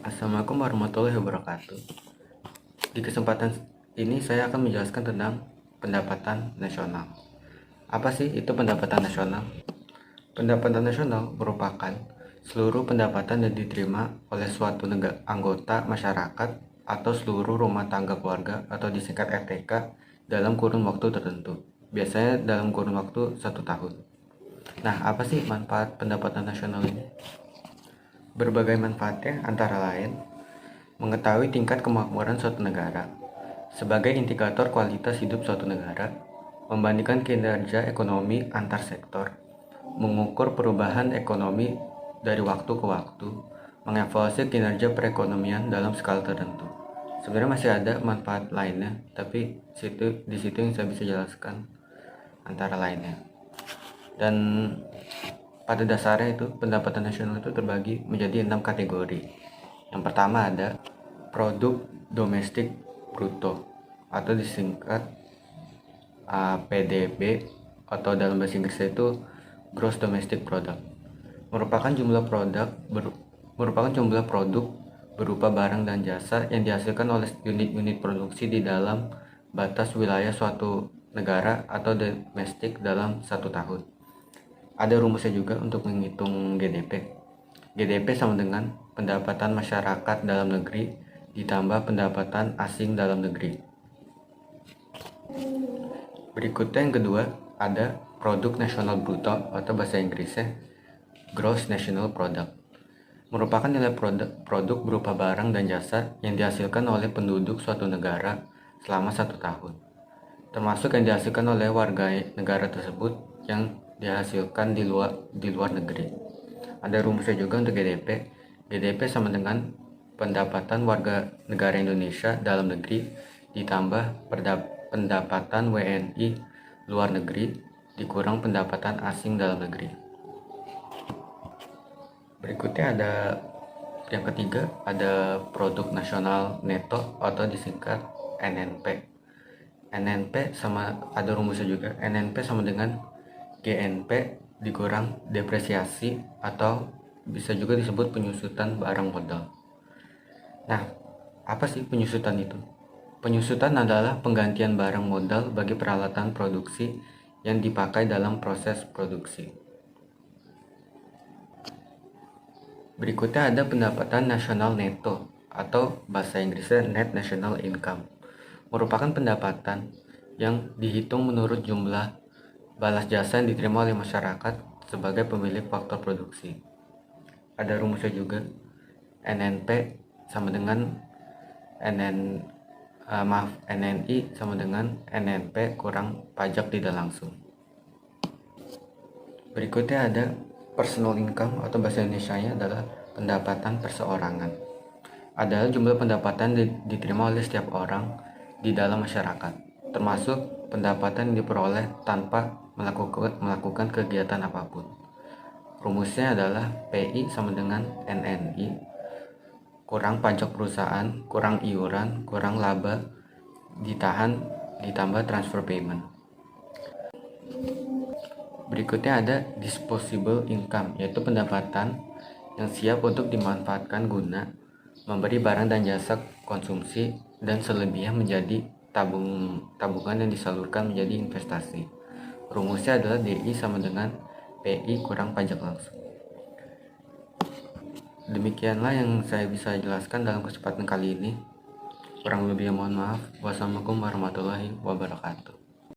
Assalamualaikum warahmatullahi wabarakatuh. Di kesempatan ini saya akan menjelaskan tentang pendapatan nasional. Apa sih itu pendapatan nasional? Pendapatan nasional merupakan seluruh pendapatan yang diterima oleh suatu anggota masyarakat atau seluruh rumah tangga keluarga atau disingkat RTK dalam kurun waktu tertentu. Biasanya dalam kurun waktu 1 tahun. Nah, apa sih manfaat pendapatan nasional ini? Berbagai manfaatnya antara lain mengetahui tingkat kemakmuran suatu negara sebagai indikator kualitas hidup suatu negara, membandingkan kinerja ekonomi antar sektor, mengukur perubahan ekonomi dari waktu ke waktu, mengevaluasi kinerja perekonomian dalam skala tertentu. Sebenarnya masih ada manfaat lainnya, tapi di situ yang saya bisa jelaskan antara lainnya. Dan pada dasarnya itu pendapatan nasional itu terbagi menjadi 6 kategori. Yang pertama ada produk domestik bruto atau disingkat PDB atau dalam bahasa Inggris itu gross domestic product. Merupakan jumlah produk berupa barang dan jasa yang dihasilkan oleh unit-unit produksi di dalam batas wilayah suatu negara atau domestik dalam 1 tahun. Ada rumusnya juga untuk menghitung GDP. GDP sama dengan pendapatan masyarakat dalam negeri ditambah pendapatan asing dalam negeri. Berikutnya yang kedua ada produk nasional bruto atau bahasa Inggrisnya gross national product. Merupakan nilai produk berupa barang dan jasa yang dihasilkan oleh penduduk suatu negara selama 1 tahun, termasuk yang dihasilkan oleh warga negara tersebut yang dihasilkan di luar negeri. Ada rumusnya juga untuk GDP. GDP sama dengan pendapatan warga negara Indonesia dalam negeri ditambah pendapatan WNI luar negeri dikurang pendapatan asing dalam negeri. Berikutnya ada yang ketiga, ada produk nasional neto atau disingkat NNP. NNP sama ada rumusnya juga. NNP sama dengan GNP dikurang depresiasi atau bisa juga disebut penyusutan barang modal. Nah, apa sih penyusutan itu? Penyusutan adalah penggantian barang modal bagi peralatan produksi yang dipakai dalam proses produksi. Berikutnya ada pendapatan nasional neto atau bahasa Inggrisnya net national income. Merupakan pendapatan yang dihitung menurut jumlah balas jasa yang diterima oleh masyarakat sebagai pemilik faktor produksi. Ada rumusnya juga. NNP sama dengan NNI sama dengan NNP kurang pajak tidak langsung. Berikutnya ada personal income atau bahasa Indonesianya adalah pendapatan perseorangan. Adalah jumlah pendapatan diterima oleh setiap orang di dalam masyarakat, termasuk pendapatan yang diperoleh tanpa melakukan kegiatan apapun. Rumusnya adalah PI sama dengan NNI kurang pajak perusahaan, kurang iuran, kurang laba, ditambah transfer payment. Berikutnya ada disposable income, yaitu pendapatan yang siap untuk dimanfaatkan guna memberi barang dan jasa konsumsi dan selebihnya menjadi tabungan yang disalurkan menjadi investasi. Rumusnya adalah DI sama dengan PI kurang pajak langsung. Demikianlah yang saya bisa jelaskan dalam kesempatan kali ini. Kurang lebihnya mohon maaf. Wassalamualaikum warahmatullahi wabarakatuh.